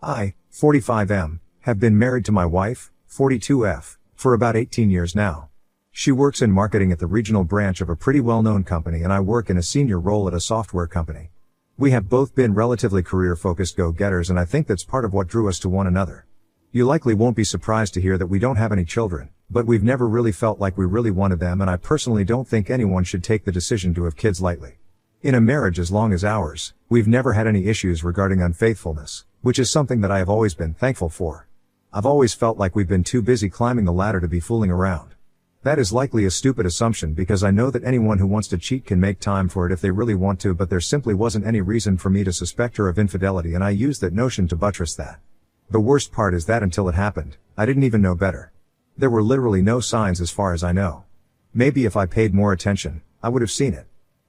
I, 45M, have been married to my wife, 42F, for about 18 years now. She works in marketing at the regional branch of a pretty well-known company and I work in a senior role at a software company. We have both been relatively career-focused go-getters and I think that's part of what drew us to one another. You likely won't be surprised to hear that we don't have any children, but we've never really felt like we really wanted them and I personally don't think anyone should take the decision to have kids lightly. In a marriage as long as ours, we've never had any issues regarding unfaithfulness, which is something that I have always been thankful for. I've always felt like we've been too busy climbing the ladder to be fooling around. That is likely a stupid assumption because I know that anyone who wants to cheat can make time for it if they really want to, but there simply wasn't any reason for me to suspect her of infidelity and I used that notion to buttress that. The worst part is that until it happened, I didn't even know better. There were literally no signs as far as I know. Maybe if I paid more attention, I would have seen it.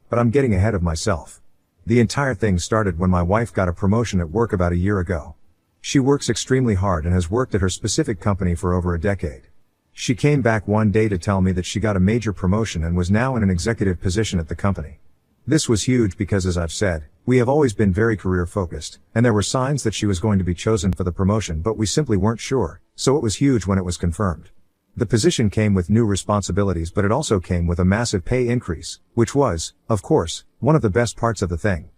But I'm getting ahead of myself. The entire thing started when my wife got a promotion at work about a year ago. She works extremely hard and has worked at her specific company for over a decade. She came back one day to tell me that she got a major promotion and was now in an executive position at the company. This was huge because, as I've said, we have always been very career focused, and there were signs that she was going to be chosen for the promotion, but we simply weren't sure, so it was huge when it was confirmed. The position came with new responsibilities, but it also came with a massive pay increase, which was, of course, one of the best parts of the thing.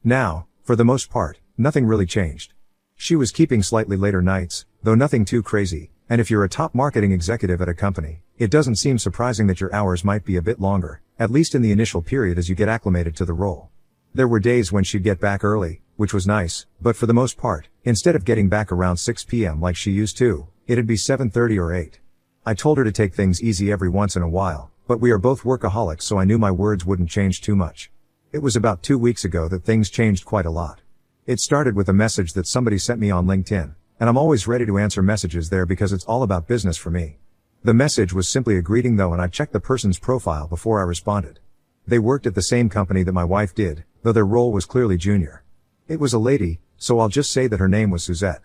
Now, for the most part, nothing really changed. She was keeping slightly later nights, though nothing too crazy, and if you're a top marketing executive at a company, it doesn't seem surprising that your hours might be a bit longer, at least in the initial period as you get acclimated to the role. There were days when she'd get back early, which was nice, but for the most part, instead of getting back around 6 p.m. like she used to, it'd be 7:30 or 8. I told her to take things easy every once in a while, but we are both workaholics so I knew my words wouldn't change too much. It was about 2 weeks ago that things changed quite a lot. It started with a message that somebody sent me on LinkedIn, and I'm always ready to answer messages there because it's all about business for me. The message was simply a greeting though, and I checked the person's profile before I responded. They worked at the same company that my wife did, though their role was clearly junior. It was a lady, so I'll just say that her name was Suzette.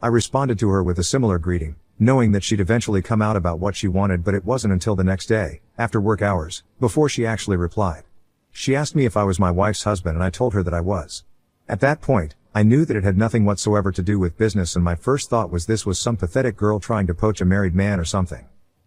I responded to her with a similar greeting, knowing that she'd eventually come out about what she wanted, but it wasn't until the next day, after work hours, before she actually replied. She asked me if I was my wife's husband and I told her that I was. At that point, I knew that it had nothing whatsoever to do with business and my first thought was this was some pathetic girl trying to poach a married man or something.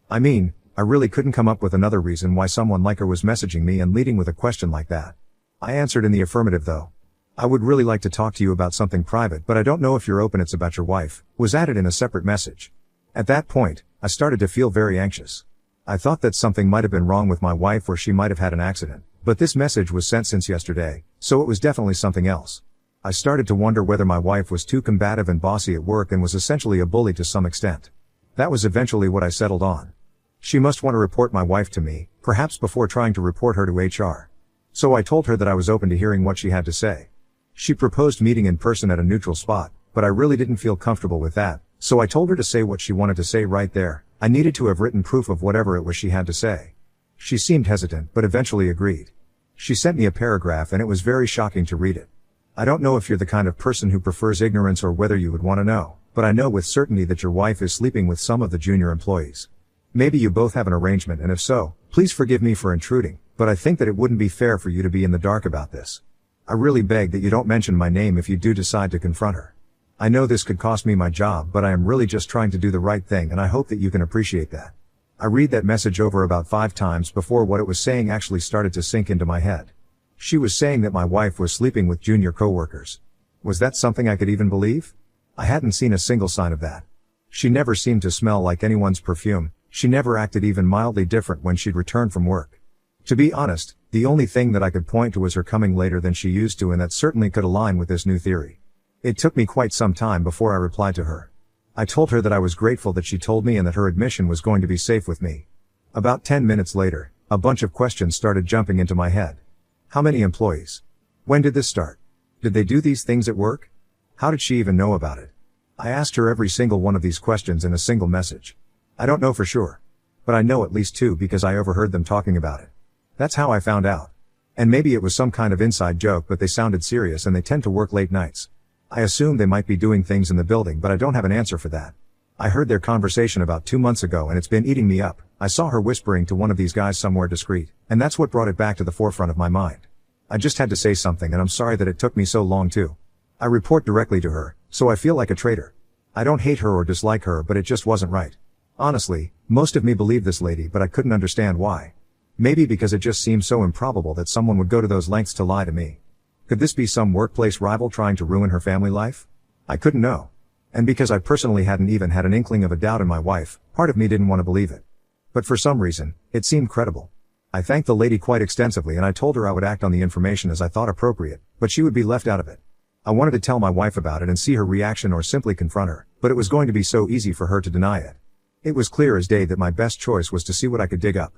I mean, I really couldn't come up with another reason why someone like her was messaging me and leading with a question like that. I answered in the affirmative though. I would really like to talk to you about something private, but I don't know if you're open. It's about your wife, was added in a separate message. At that point, I started to feel very anxious. I thought that something might have been wrong with my wife or she might have had an accident, but this message was sent since yesterday, so it was definitely something else. I started to wonder whether my wife was too combative and bossy at work and was essentially a bully to some extent. That was eventually what I settled on. She must want to report my wife to me, perhaps before trying to report her to HR. So I told her that I was open to hearing what she had to say. She proposed meeting in person at a neutral spot, but I really didn't feel comfortable with that, so I told her to say what she wanted to say right there. I needed to have written proof of whatever it was she had to say. She seemed hesitant, but eventually agreed. She sent me a paragraph and it was very shocking to read it. I don't know if you're the kind of person who prefers ignorance or whether you would want to know, but I know with certainty that your wife is sleeping with some of the junior employees. Maybe you both have an arrangement, and if so, please forgive me for intruding, but I think that it wouldn't be fair for you to be in the dark about this. I really beg that you don't mention my name if you do decide to confront her. I know this could cost me my job, but I am really just trying to do the right thing and I hope that you can appreciate that. I read that message over about 5 times before what it was saying actually started to sink into my head. She was saying that my wife was sleeping with junior coworkers. Was that something I could even believe? I hadn't seen a single sign of that. She never seemed to smell like anyone's perfume. She never acted even mildly different when she'd returned from work. To be honest, the only thing that I could point to was her coming later than she used to, and that certainly could align with this new theory. It took me quite some time before I replied to her. I told her that I was grateful that she told me and that her admission was going to be safe with me. About 10 minutes later, a bunch of questions started jumping into my head. How many employees? When did this start? Did they do these things at work? How did she even know about it? I asked her every single one of these questions in a single message. I don't know for sure, but I know at least 2 because I overheard them talking about it. That's how I found out. And maybe it was some kind of inside joke, but they sounded serious and they tend to work late nights. I assume they might be doing things in the building, but I don't have an answer for that. I heard their conversation about 2 months ago and it's been eating me up. I saw her whispering to one of these guys somewhere discreet, and that's what brought it back to the forefront of my mind. I just had to say something, and I'm sorry that it took me so long to. I report directly to her, So I feel like a traitor. I don't hate her or dislike her, but it just wasn't right. Honestly, most of me believed this lady, but I couldn't understand why. Maybe because it just seemed so improbable that someone would go to those lengths to lie to me. Could this be some workplace rival trying to ruin her family life? I couldn't know. And because I personally hadn't even had an inkling of a doubt in my wife, part of me didn't want to believe it. But for some reason, it seemed credible. I thanked the lady quite extensively and I told her I would act on the information as I thought appropriate, but she would be left out of it. I wanted to tell my wife about it and see her reaction or simply confront her, but it was going to be so easy for her to deny it. It was clear as day that my best choice was to see what I could dig up.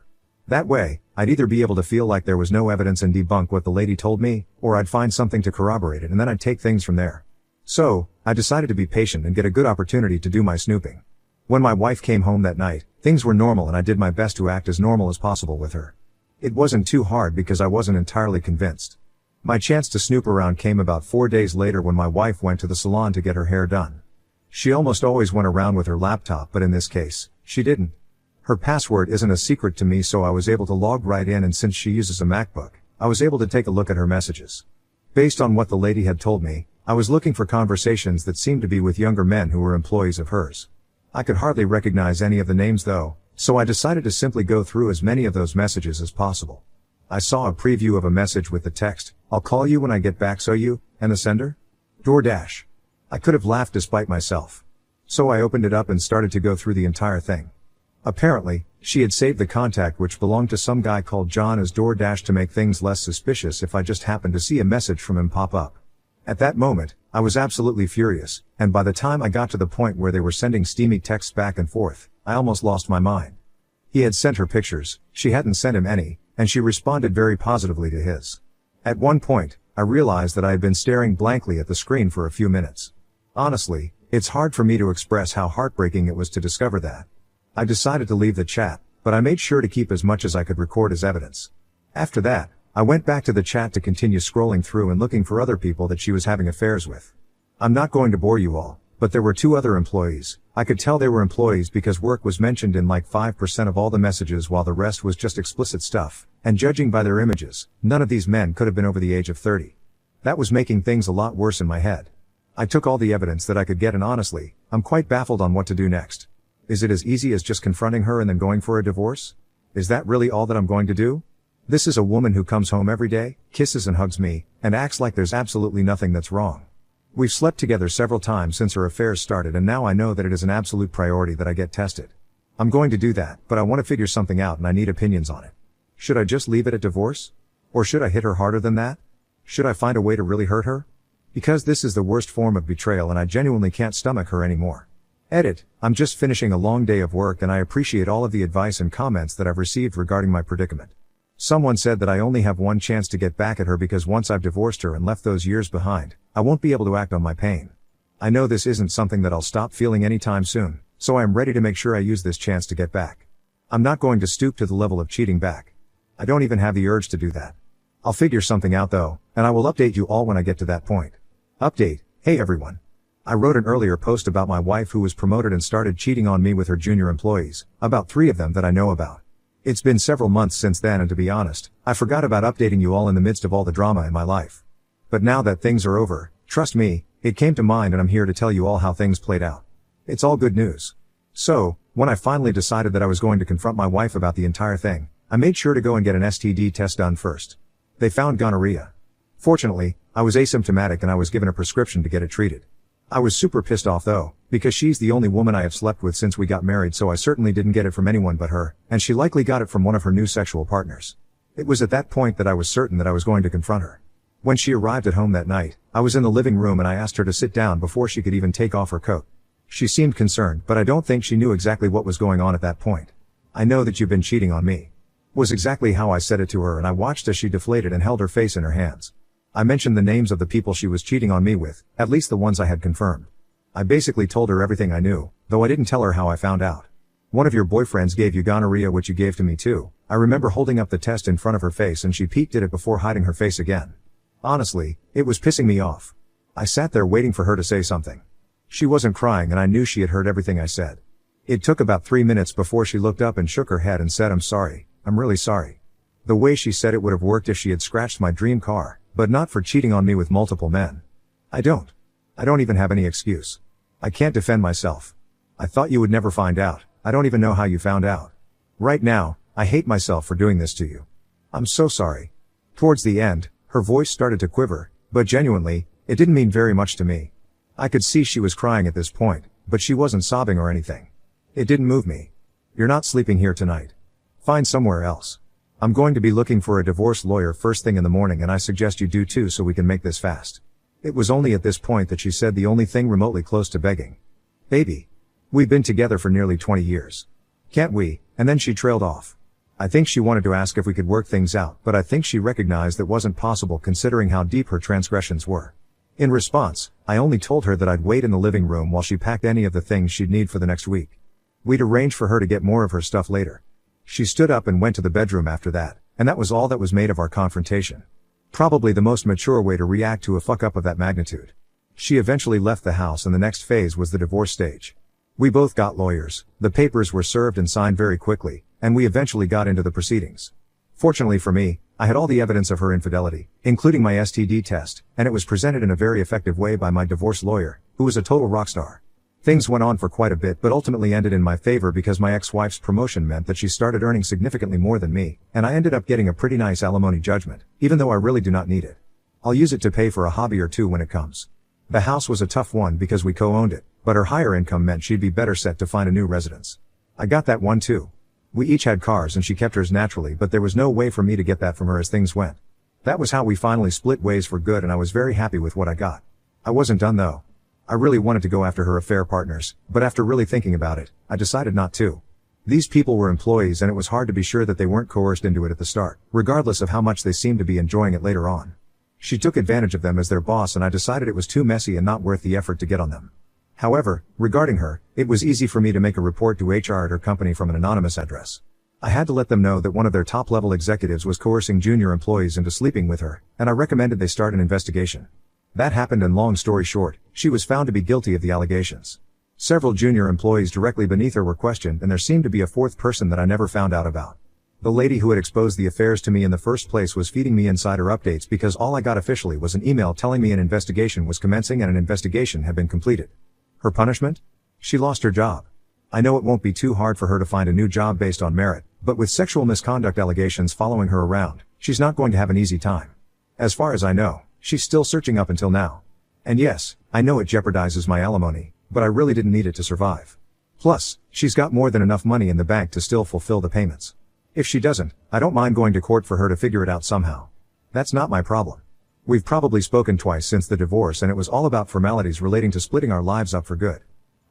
That way, I'd either be able to feel like there was no evidence and debunk what the lady told me, or I'd find something to corroborate it and then I'd take things from there. So, I decided to be patient and get a good opportunity to do my snooping. When my wife came home that night, things were normal and I did my best to act as normal as possible with her. It wasn't too hard because I wasn't entirely convinced. My chance to snoop around came about 4 days later when my wife went to the salon to get her hair done. She almost always went around with her laptop, but in this case, she didn't. Her password isn't a secret to me, so I was able to log right in, and since she uses a MacBook, I was able to take a look at her messages. Based on what the lady had told me, I was looking for conversations that seemed to be with younger men who were employees of hers. I could hardly recognize any of the names though, so I decided to simply go through as many of those messages as possible. I saw a preview of a message with the text, "I'll call you when I get back, so you," and the sender? DoorDash. I could have laughed despite myself. So I opened it up and started to go through the entire thing. Apparently, she had saved the contact, which belonged to some guy called John, as DoorDash to make things less suspicious if I just happened to see a message from him pop up. At that moment, I was absolutely furious, and by the time I got to the point where they were sending steamy texts back and forth, I almost lost my mind. He had sent her pictures, she hadn't sent him any, and she responded very positively to his. At one point, I realized that I had been staring blankly at the screen for a few minutes. Honestly, it's hard for me to express how heartbreaking it was to discover that. I decided to leave the chat, but I made sure to keep as much as I could record as evidence. After that, I went back to the chat to continue scrolling through and looking for other people that she was having affairs with. I'm not going to bore you all, but there were 2 other employees. I could tell they were employees because work was mentioned in like 5% of all the messages, while the rest was just explicit stuff, and judging by their images, none of these men could have been over the age of 30. That was making things a lot worse in my head. I took all the evidence that I could get, and honestly, I'm quite baffled on what to do next. Is it as easy as just confronting her and then going for a divorce? Is that really all that I'm going to do? This is a woman who comes home every day, kisses and hugs me, and acts like there's absolutely nothing that's wrong. We've slept together several times since her affairs started, and now I know that it is an absolute priority that I get tested. I'm going to do that, but I want to figure something out and I need opinions on it. Should I just leave it at divorce? Or should I hit her harder than that? Should I find a way to really hurt her? Because this is the worst form of betrayal and I genuinely can't stomach her anymore. Edit, I'm just finishing a long day of work and I appreciate all of the advice and comments that I've received regarding my predicament. Someone said that I only have one chance to get back at her because once I've divorced her and left those years behind, I won't be able to act on my pain. I know this isn't something that I'll stop feeling anytime soon, so I am ready to make sure I use this chance to get back. I'm not going to stoop to the level of cheating back. I don't even have the urge to do that. I'll figure something out though, and I will update you all when I get to that point. Update, hey everyone. I wrote an earlier post about my wife who was promoted and started cheating on me with her junior employees, about 3 of them that I know about. It's been several months since then, and to be honest, I forgot about updating you all in the midst of all the drama in my life. But now that things are over, trust me, it came to mind and I'm here to tell you all how things played out. It's all good news. So, when I finally decided that I was going to confront my wife about the entire thing, I made sure to go and get an STD test done first. They found gonorrhea. Fortunately, I was asymptomatic and I was given a prescription to get it treated. I was super pissed off though, because she's the only woman I have slept with since we got married, so I certainly didn't get it from anyone but her, and she likely got it from one of her new sexual partners. It was at that point that I was certain that I was going to confront her. When she arrived at home that night, I was in the living room and I asked her to sit down before she could even take off her coat. She seemed concerned, but I don't think she knew exactly what was going on at that point. "I know that you've been cheating on me," was exactly how I said it to her, and I watched as she deflated and held her face in her hands. I mentioned the names of the people she was cheating on me with, at least the ones I had confirmed. I basically told her everything I knew, though I didn't tell her how I found out. "One of your boyfriends gave you gonorrhea, which you gave to me too." I remember holding up the test in front of her face and she peeked at it before hiding her face again. Honestly, it was pissing me off. I sat there waiting for her to say something. She wasn't crying and I knew she had heard everything I said. It took about 3 minutes before she looked up and shook her head and said, "I'm sorry, I'm really sorry." The way she said it would have worked if she had scratched my dream car, but not for cheating on me with multiple men. I don't. I don't even have any excuse. I can't defend myself. I thought you would never find out. I don't even know how you found out. Right now, I hate myself for doing this to you. I'm so sorry. Towards the end, her voice started to quiver, but genuinely, it didn't mean very much to me. I could see she was crying at this point, but she wasn't sobbing or anything. It didn't move me. You're not sleeping here tonight. Find somewhere else. I'm going to be looking for a divorce lawyer first thing in the morning, and I suggest you do too so we can make this fast. It was only at this point that she said the only thing remotely close to begging. Baby. We've been together for nearly 20 years. Can't we? And then she trailed off. I think she wanted to ask if we could work things out, but I think she recognized that wasn't possible considering how deep her transgressions were. In response, I only told her that I'd wait in the living room while she packed any of the things she'd need for the next week. We'd arrange for her to get more of her stuff later. She stood up and went to the bedroom after that, and that was all that was made of our confrontation. Probably the most mature way to react to a fuck up of that magnitude. She eventually left the house, and the next phase was the divorce stage. We both got lawyers, the papers were served and signed very quickly, and we eventually got into the proceedings. Fortunately for me, I had all the evidence of her infidelity, including my STD test, and it was presented in a very effective way by my divorce lawyer, who was a total rock star. Things went on for quite a bit but ultimately ended in my favor because my ex-wife's promotion meant that she started earning significantly more than me, and I ended up getting a pretty nice alimony judgment, even though I really do not need it. I'll use it to pay for a hobby or two when it comes. The house was a tough one because we co-owned it, but her higher income meant she'd be better set to find a new residence. I got that one too. We each had cars and she kept hers naturally, but there was no way for me to get that from her as things went. That was how we finally split ways for good, and I was very happy with what I got. I wasn't done though. I really wanted to go after her affair partners, but after really thinking about it, I decided not to. These people were employees and it was hard to be sure that they weren't coerced into it at the start, regardless of how much they seemed to be enjoying it later on. She took advantage of them as their boss, and I decided it was too messy and not worth the effort to get on them. However, regarding her, it was easy for me to make a report to HR at her company from an anonymous address. I had to let them know that one of their top-level executives was coercing junior employees into sleeping with her, and I recommended they start an investigation. That happened, and long story short, she was found to be guilty of the allegations. Several junior employees directly beneath her were questioned, and there seemed to be a fourth person that I never found out about. The lady who had exposed the affairs to me in the first place was feeding me insider updates because all I got officially was an email telling me an investigation was commencing and an investigation had been completed. Her punishment? She lost her job. I know it won't be too hard for her to find a new job based on merit, but with sexual misconduct allegations following her around, she's not going to have an easy time. As far as I know, she's still searching up until now. And yes, I know it jeopardizes my alimony, but I really didn't need it to survive. Plus, she's got more than enough money in the bank to still fulfill the payments. If she doesn't, I don't mind going to court for her to figure it out somehow. That's not my problem. We've probably spoken twice since the divorce, and it was all about formalities relating to splitting our lives up for good.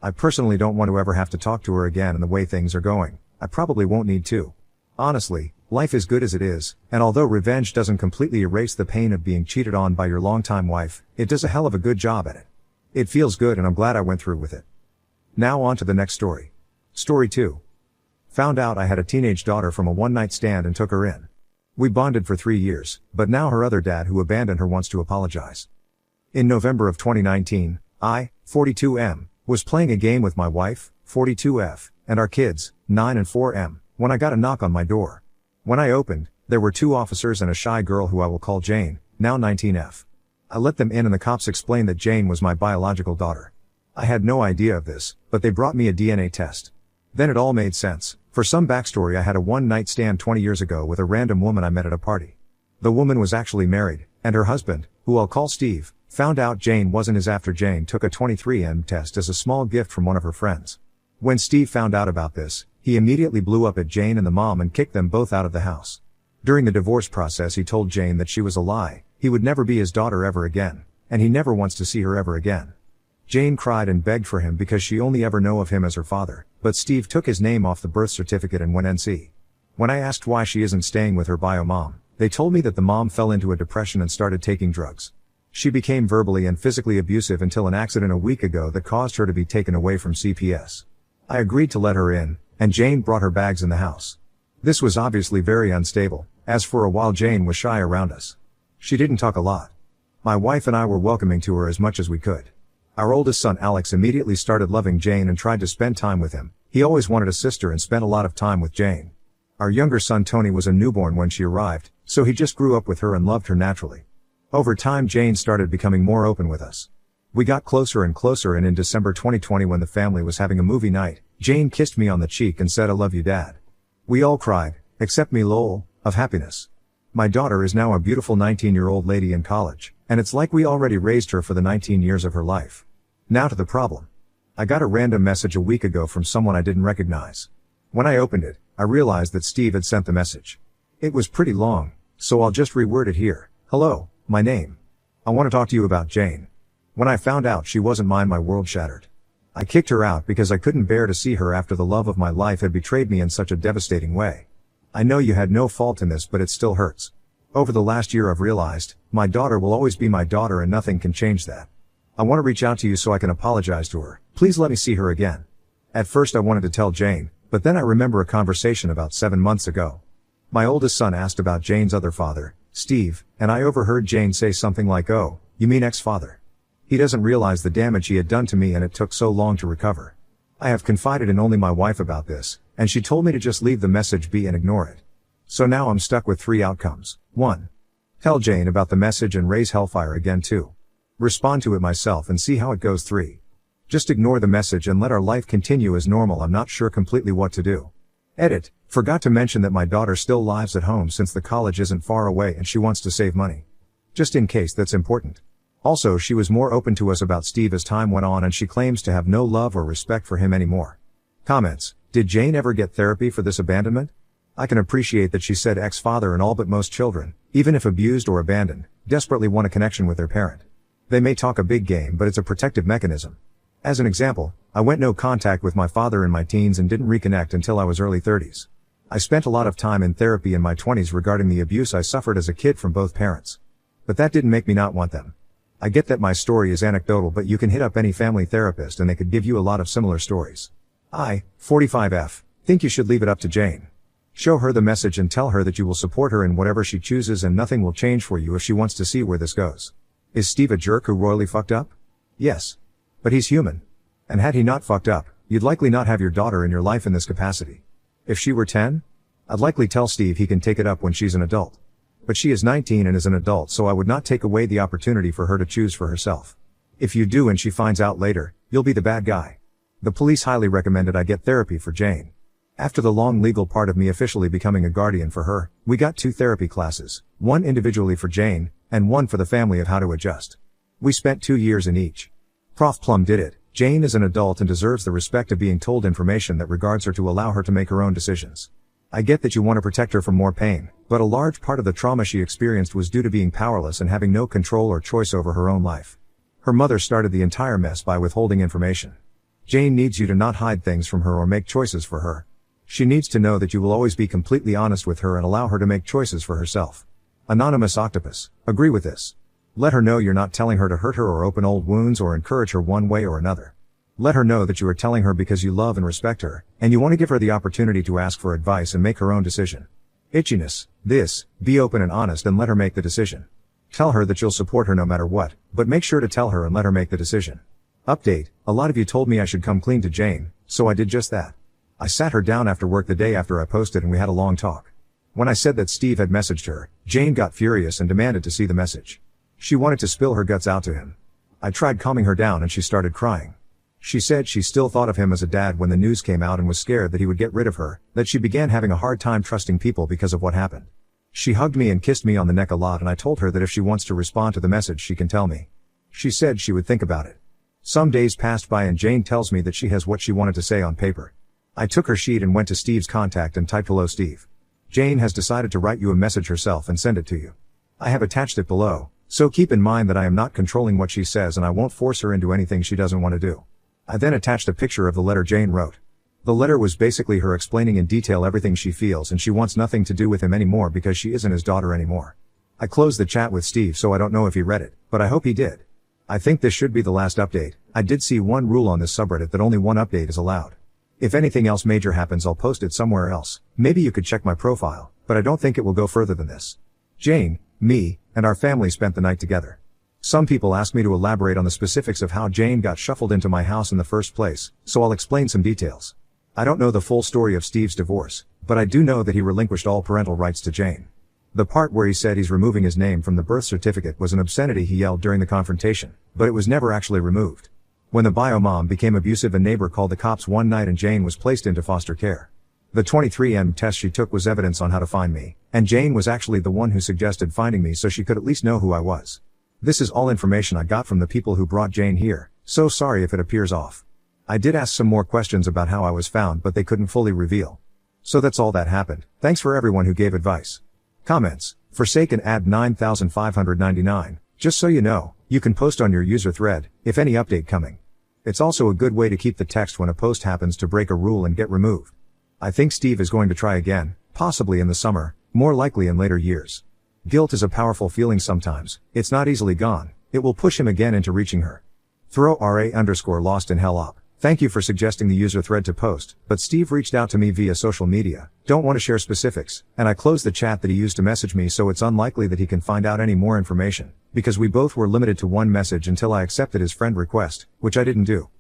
I personally don't want to ever have to talk to her again, and the way things are going, I probably won't need to. Honestly, life is good as it is, and although revenge doesn't completely erase the pain of being cheated on by your longtime wife, it does a hell of a good job at it. It feels good, and I'm glad I went through with it. Now on to the next story. Story 2. Found out I had a teenage daughter from a one-night stand and took her in. We bonded for 3 years, but now her other dad who abandoned her wants to apologize. In November of 2019, I, 42M, was playing a game with my wife, 42F, and our kids, 9 and 4M, when I got a knock on my door. When I opened, there were 2 officers and a shy girl who I will call Jane, now 19F. I let them in, and the cops explained that Jane was my biological daughter. I had no idea of this, but they brought me a DNA test. Then it all made sense. For some backstory, I had a one-night stand 20 years ago with a random woman I met at a party. The woman was actually married, and her husband, who I'll call Steve, found out Jane wasn't his after Jane took a 23andMe test as a small gift from one of her friends. When Steve found out about this, he immediately blew up at Jane and the mom and kicked them both out of the house. During the divorce process, he told Jane that she was a lie, he would never be his daughter ever again, and he never wants to see her ever again. Jane cried and begged for him because she only ever knew of him as her father, but Steve took his name off the birth certificate and went NC. When I asked why she isn't staying with her bio mom, they told me that the mom fell into a depression and started taking drugs. She became verbally and physically abusive until an accident a week ago that caused her to be taken away from CPS. I agreed to let her in, and Jane brought her bags in the house. This was obviously very unstable, as for a while Jane was shy around us. She didn't talk a lot. My wife and I were welcoming to her as much as we could. Our oldest son Alex immediately started loving Jane and tried to spend time with him. He always wanted a sister and spent a lot of time with Jane. Our younger son Tony was a newborn when she arrived, so he just grew up with her and loved her naturally. Over time, Jane started becoming more open with us. We got closer and closer, and in December 2020, when the family was having a movie night, Jane kissed me on the cheek and said, "I love you, Dad." We all cried, except me, lol, of happiness. My daughter is now a beautiful 19-year-old lady in college, and it's like we already raised her for the 19 years of her life. Now to the problem. I got a random message a week ago from someone I didn't recognize. When I opened it, I realized that Steve had sent the message. It was pretty long, so I'll just reword it here. "Hello, my name. I want to talk to you about Jane. When I found out she wasn't mine, my world shattered. I kicked her out because I couldn't bear to see her after the love of my life had betrayed me in such a devastating way. I know you had no fault in this, but it still hurts. Over the last year I've realized, my daughter will always be my daughter and nothing can change that. I want to reach out to you so I can apologize to her. Please let me see her again." At first I wanted to tell Jane, but then I remember a conversation about 7 months ago. My oldest son asked about Jane's other father, Steve, and I overheard Jane say something like, "Oh, you mean ex-father? He doesn't realize the damage he had done to me, and it took so long to recover." I have confided in only my wife about this, and she told me to just leave the message be and ignore it. So now I'm stuck with 3 outcomes. 1. Tell Jane about the message and raise hellfire again. 2. Respond to it myself and see how it goes. 3. Just ignore the message and let our life continue as normal. I'm not sure completely what to do. Edit. Forgot to mention that my daughter still lives at home since the college isn't far away and she wants to save money. Just in case that's important. Also, she was more open to us about Steve as time went on, and she claims to have no love or respect for him anymore. Comments. Did Jane ever get therapy for this abandonment? I can appreciate that she said ex-father and all, but most children, even if abused or abandoned, desperately want a connection with their parent. They may talk a big game, but it's a protective mechanism. As an example, I went no contact with my father in my teens and didn't reconnect until I was early 30s. I spent a lot of time in therapy in my 20s regarding the abuse I suffered as a kid from both parents. But that didn't make me not want them. I get that my story is anecdotal, but you can hit up any family therapist and they could give you a lot of similar stories. I, 45F, think you should leave it up to Jane. Show her the message and tell her that you will support her in whatever she chooses, and nothing will change for you if she wants to see where this goes. Is Steve a jerk who royally fucked up? Yes. But he's human. And had he not fucked up, you'd likely not have your daughter in your life in this capacity. If she were 10, I'd likely tell Steve he can take it up when she's an adult. But she is 19 and is an adult, so I would not take away the opportunity for her to choose for herself. If you do and she finds out later, you'll be the bad guy. The police highly recommended I get therapy for Jane. After the long legal part of me officially becoming a guardian for her, we got 2 therapy classes, one individually for Jane, and one for the family of how to adjust. We spent 2 years in each. Prof Plum did it. Jane is an adult and deserves the respect of being told information that regards her to allow her to make her own decisions. I get that you want to protect her from more pain, but a large part of the trauma she experienced was due to being powerless and having no control or choice over her own life. Her mother started the entire mess by withholding information. Jane needs you to not hide things from her or make choices for her. She needs to know that you will always be completely honest with her and allow her to make choices for herself. Anonymous Octopus, agree with this. Let her know you're not telling her to hurt her or open old wounds or encourage her one way or another. Let her know that you are telling her because you love and respect her, and you want to give her the opportunity to ask for advice and make her own decision. Itchiness, this, be open and honest and let her make the decision. Tell her that you'll support her no matter what, but make sure to tell her and let her make the decision. Update, a lot of you told me I should come clean to Jane, so I did just that. I sat her down after work the day after I posted and we had a long talk. When I said that Steve had messaged her, Jane got furious and demanded to see the message. She wanted to spill her guts out to him. I tried calming her down and she started crying. She said she still thought of him as a dad when the news came out and was scared that he would get rid of her, that she began having a hard time trusting people because of what happened. She hugged me and kissed me on the neck a lot, and I told her that if she wants to respond to the message she can tell me. She said she would think about it. Some days passed by and Jane tells me that she has what she wanted to say on paper. I took her sheet and went to Steve's contact and typed "Hello Steve. Jane has decided to write you a message herself and send it to you. I have attached it below, so keep in mind that I am not controlling what she says and I won't force her into anything she doesn't want to do." I then attached a picture of the letter Jane wrote. The letter was basically her explaining in detail everything she feels, and she wants nothing to do with him anymore because she isn't his daughter anymore. I closed the chat with Steve, so I don't know if he read it, but I hope he did. I think this should be the last update. I did see one rule on this subreddit that only one update is allowed. If anything else major happens, I'll post it somewhere else. Maybe you could check my profile, but I don't think it will go further than this. Jane, me, and our family spent the night together. Some people ask me to elaborate on the specifics of how Jane got shuffled into my house in the first place, so I'll explain some details. I don't know the full story of Steve's divorce, but I do know that he relinquished all parental rights to Jane. The part where he said he's removing his name from the birth certificate was an obscenity he yelled during the confrontation, but it was never actually removed. When the bio mom became abusive, a neighbor called the cops one night and Jane was placed into foster care. The 23M test she took was evidence on how to find me, and Jane was actually the one who suggested finding me so she could at least know who I was. This is all information I got from the people who brought Jane here, so sorry if it appears off. I did ask some more questions about how I was found, but they couldn't fully reveal. So that's all that happened. Thanks for everyone who gave advice. Comments. Forsaken ad 9599. Just so you know, you can post on your user thread, if any update coming. It's also a good way to keep the text when a post happens to break a rule and get removed. I think Steve is going to try again, possibly in the summer, more likely in later years. Guilt is a powerful feeling sometimes, it's not easily gone, it will push him again into reaching her. Throw RA_lost in hell up. Thank you for suggesting the user thread to post, but Steve reached out to me via social media, don't want to share specifics, and I closed the chat that he used to message me, so it's unlikely that he can find out any more information, because we both were limited to one message until I accepted his friend request, which I didn't do.